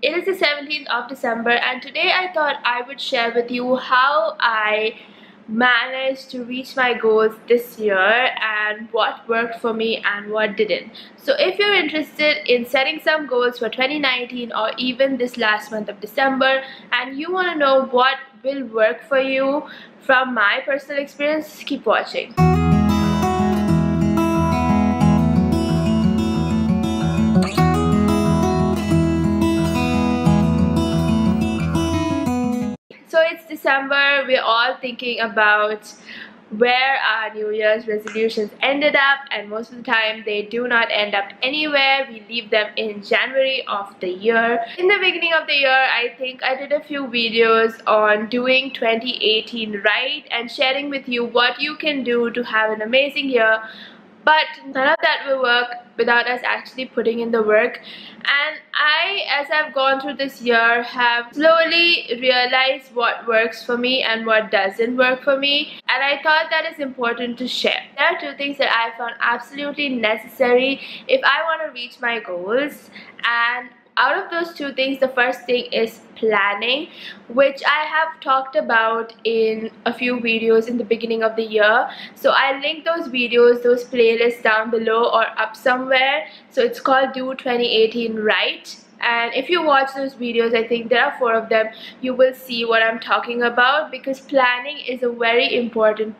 It is the 17th of December, and today I thought I would share with you how I managed to reach my goals this year and what worked for me and what didn't. So if you're interested in setting some goals for 2019 or even this last month of December and you want to know what will work for you from my personal experience, keep watching. So it's December, we're all thinking about where our New Year's resolutions ended up, and most of the time they do not end up anywhere. We leave them in January of the year. In the beginning of the year, I think I did a few videos on doing 2018 right and sharing with you what you can do to have an amazing year. But none of that will work without us actually putting in the work. And as I've gone through this year, have slowly realized what works for me and what doesn't work for me. And I thought that is important to share. There are two things that I found absolutely necessary if I want to reach my goals. And out of those two things, the first thing is planning, which I have talked about in a few videos in the beginning of the year. So I'll link those videos, those playlists down below or up somewhere. So it's called Do 2018 Right. And if you watch those videos, I think there are 4 of them, you will see what I'm talking about, because planning is a very important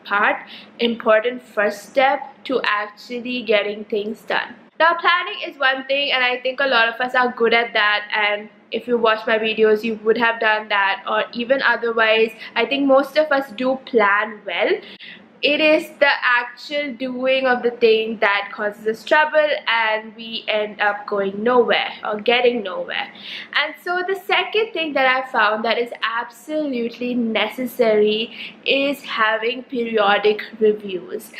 first step to actually getting things done. Now, planning is one thing, and I think a lot of us are good at that, and if you watch my videos you would have done that, or even otherwise I think most of us do plan well. It is the actual doing of the thing that causes us trouble and we end up going nowhere or getting nowhere. And so the second thing that I found that is absolutely necessary is having periodic reviews.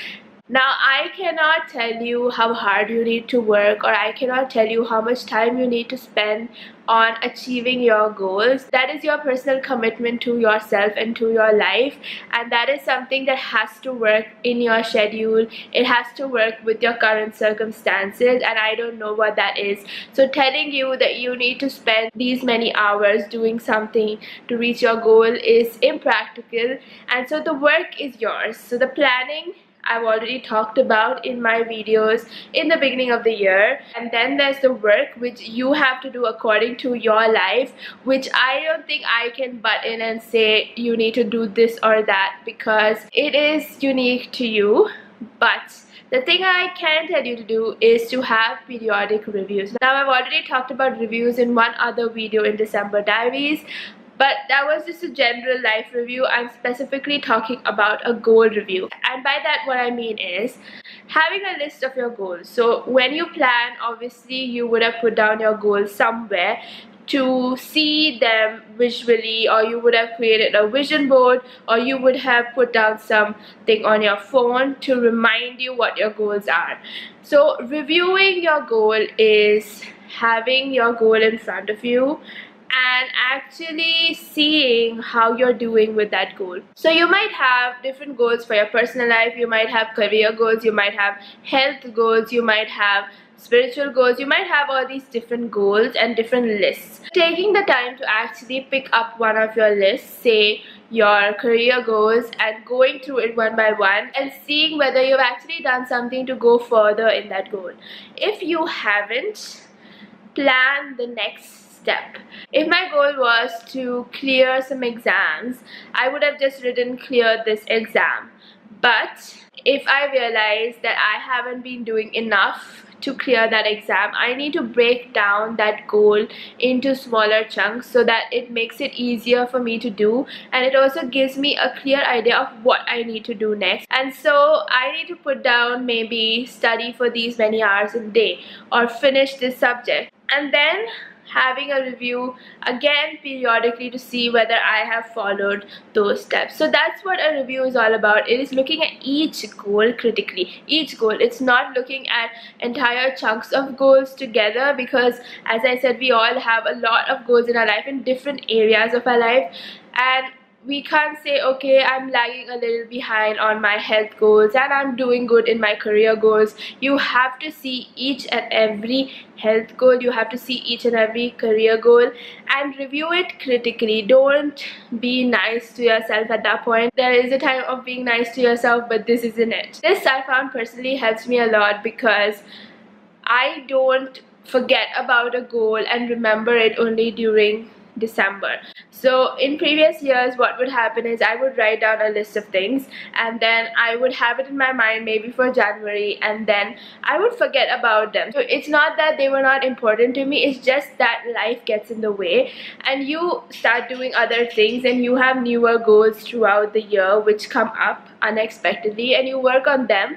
Now, I cannot tell you how hard you need to work, or I cannot tell you how much time you need to spend on achieving your goals. That is your personal commitment to yourself and to your life, and that is something that has to work in your schedule. It has to work with your current circumstances, and I don't know what that is. So telling you that you need to spend these many hours doing something to reach your goal is impractical, and so the work is yours. So the planning I've already talked about in my videos in the beginning of the year, and then there's the work which you have to do according to your life, which I don't think I can butt in and say you need to do this or that, because it is unique to you. But the thing I can tell you to do is to have periodic reviews. Now, I've already talked about reviews in one other video in December Diaries, but that was just a general life review. I'm specifically talking about a goal review, and by that what I mean is having a list of your goals. So when you plan, obviously you would have put down your goals somewhere to see them visually, or you would have created a vision board, or you would have put down something on your phone to remind you what your goals are. So reviewing your goal is having your goal in front of you and actually seeing how you're doing with that goal. So you might have different goals for your personal life, you might have career goals, you might have health goals, you might have spiritual goals, you might have all these different goals and different lists. Taking the time to actually pick up one of your lists, say your career goals, and going through it one by one and seeing whether you've actually done something to go further in that goal. If you haven't, plan the next step. If my goal was to clear some exams, I would have just written clear this exam. But if I realize that I haven't been doing enough to clear that exam, I need to break down that goal into smaller chunks so that it makes it easier for me to do, and it also gives me a clear idea of what I need to do next. And so I need to put down maybe study for these many hours a day or finish this subject, and then having a review again periodically to see whether I have followed those steps. So that's what a review is all about. It is looking at each goal critically. Each goal. It's not looking at entire chunks of goals together, because as I said, we all have a lot of goals in our life in different areas of our life, and we can't say, okay, I'm lagging a little behind on my health goals and I'm doing good in my career goals. You have to see each and every health goal, you have to see each and every career goal and review it critically. Don't be nice to yourself at that point. There is a time of being nice to yourself, but this isn't it. This I found personally helps me a lot because I don't forget about a goal and remember it only during December. So in previous years, what would happen is I would write down a list of things and then I would have it in my mind maybe for January, and then I would forget about them. So it's not that they were not important to me, it's just that life gets in the way and you start doing other things and you have newer goals throughout the year which come up unexpectedly and you work on them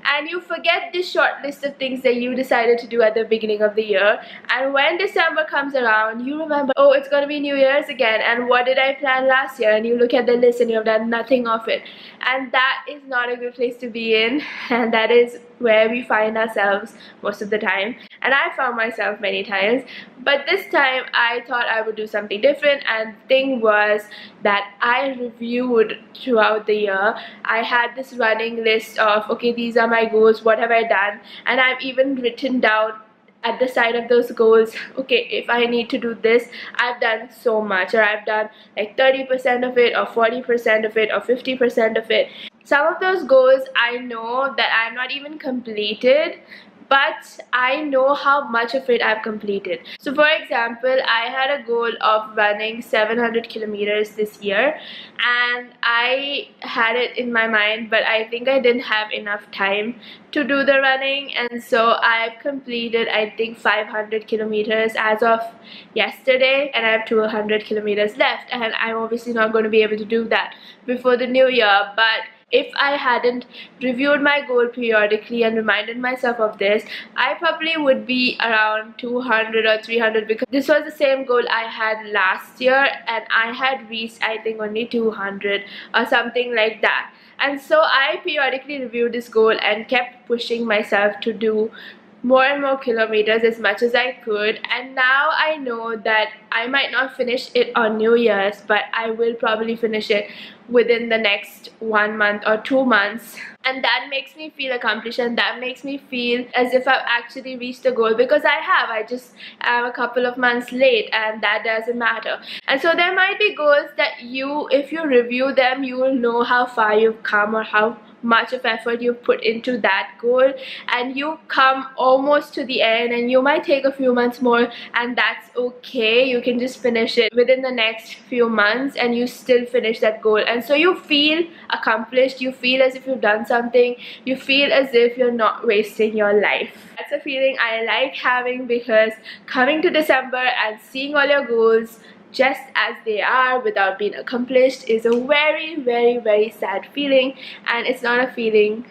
and you forget this short list of things that you decided to do at the beginning of the year. And when December comes around, you remember, oh, it's gonna be New Year's again, and what did I plan last year? And you look at the list and you have done nothing of it, and that is not a good place to be in, and that is where we find ourselves most of the time. And I found myself many times, but this time I thought I would do something different, and the thing was that I reviewed throughout the year. I had this running list of, okay, these are my goals, what have I done, and I've even written down at the side of those goals, okay, if I need to do this, I've done so much, or I've done like 30% of it, or 40% of it, or 50% of it. Some of those goals I know that I'm not even completed, but I know how much of it I've completed. So for example, I had a goal of running 700 kilometers this year, and I had it in my mind, but I think I didn't have enough time to do the running, and so I've completed I think 500 kilometers as of yesterday, and I have 200 kilometers left, and I'm obviously not going to be able to do that before the new year. But if I hadn't reviewed my goal periodically and reminded myself of this, I probably would be around 200 or 300, because this was the same goal I had last year and I had reached I think only 200 or something like that. And so I periodically reviewed this goal and kept pushing myself to do more and more kilometers as much as I could, and now I know that I might not finish it on New Year's, but I will probably finish it within the next 1 month or 2 months, and that makes me feel accomplished, and that makes me feel as if I've actually reached the goal, because I just am a couple of months late, and that doesn't matter. And so there might be goals that if you review them, you will know how far you've come or how much of effort you put into that goal, and you come almost to the end, and you might take a few months more, and that's okay. You can just finish it within the next few months and you still finish that goal, and so you feel accomplished, you feel as if you've done something, you feel as if you're not wasting your life. That's a feeling I like having, because coming to December and seeing all your goals just as they are without being accomplished is a very, very, very sad feeling, and it's not a feeling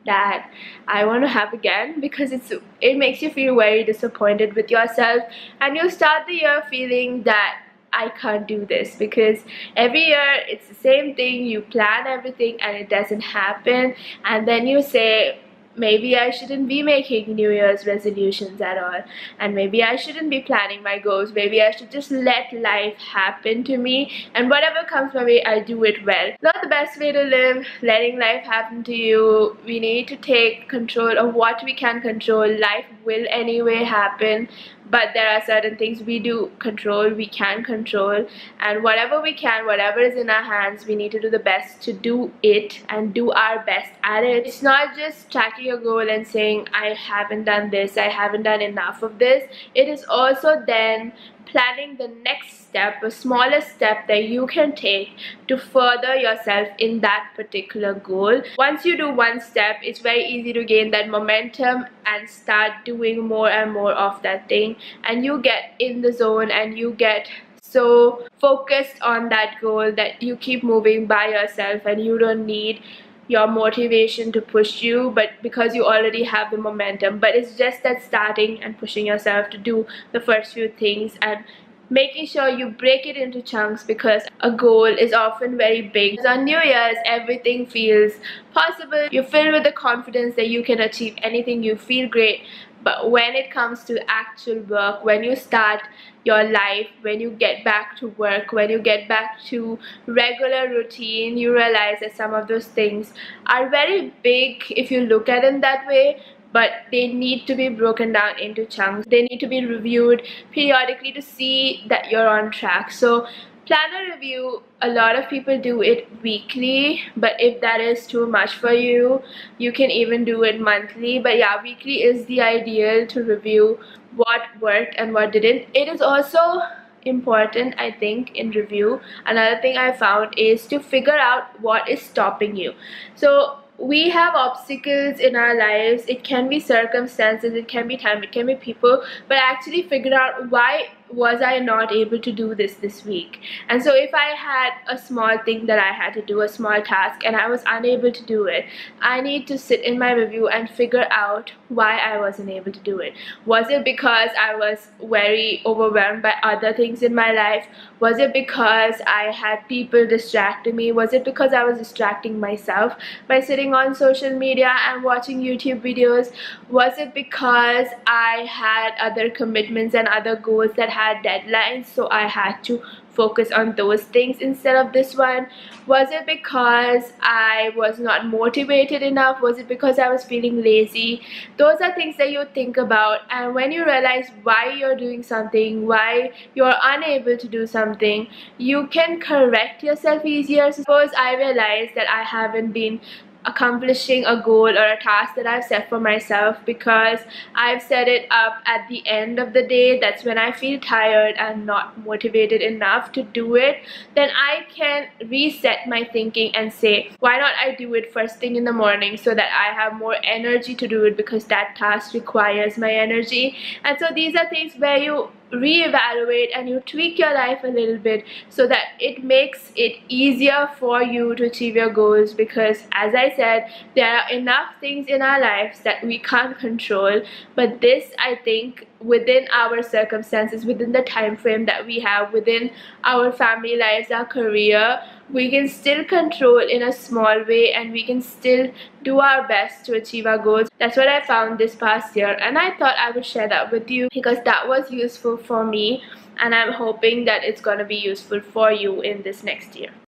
that I want to have again, because it makes you feel very disappointed with yourself, and you start the year feeling that I can't do this, because every year it's the same thing. You plan everything and it doesn't happen, and then you say, maybe I shouldn't be making New Year's resolutions at all, and maybe I shouldn't be planning my goals. Maybe I should just let life happen to me, and whatever comes my way, I'll do it well. Not the best way to live, letting life happen to you. We need to take control of what we can control. Life will anyway happen, but there are certain things we do control, we can control, and whatever we can, whatever is in our hands, we need to do the best to do it and do our best at it. It's not just tracking a goal and saying, I haven't done this, I haven't done enough of this. It is also then planning the next step, a smaller step that you can take to further yourself in that particular goal. Once you do one step, it's very easy to gain that momentum and start doing more and more of that thing, and you get in the zone and you get so focused on that goal that you keep moving by yourself, and you don't need your motivation to push you, but because you already have the momentum. But it's just that starting and pushing yourself to do the first few things and making sure you break it into chunks, because a goal is often very big. On New Year's, everything feels possible. You're filled with the confidence that you can achieve anything. You feel great, but when it comes to actual work, when you start your life, when you get back to work, when you get back to regular routine, you realize that some of those things are very big if you look at it that way, but they need to be broken down into chunks. They need to be reviewed periodically to see that you're on track. So plan a review. A lot of people do it weekly, but if that is too much for you, you can even do it monthly. But yeah, weekly is the ideal to review what worked and what didn't. It is also important, I think, in review. Another thing I found is to figure out what is stopping you. So we have obstacles in our lives. It can be circumstances, it can be time, it can be people, but actually figure out why was I not able to do this week. And so if I had a small thing that I had to do, a small task, and I was unable to do it, I need to sit in my review and figure out why I wasn't able to do it. Was it because I was very overwhelmed by other things in my life? Was it because I had people distracting me? Was it because I was distracting myself by sitting on social media and watching YouTube videos? Was it because I had other commitments and other goals that had deadlines, so I had to focus on those things instead of this one? Was it because I was not motivated enough? Was it because I was feeling lazy? Those are things that you think about, and when you realize why you're doing something, why you're unable to do something, you can correct yourself easier. Suppose I realize that I haven't been accomplishing a goal or a task that I've set for myself because I've set it up at the end of the day. That's when I feel tired and not motivated enough to do it. Then I can reset my thinking and say, why not I do it first thing in the morning so that I have more energy to do it, because that task requires my energy. And so these are things where you reevaluate and you tweak your life a little bit so that it makes it easier for you to achieve your goals. Because as I said, there are enough things in our lives that we can't control, but this, I think, within our circumstances, within the time frame that we have, within our family lives, our career, we can still control in a small way, and we can still do our best to achieve our goals. That's what I found this past year, and I thought I would share that with you because that was useful for me, and I'm hoping that it's going to be useful for you in this next year.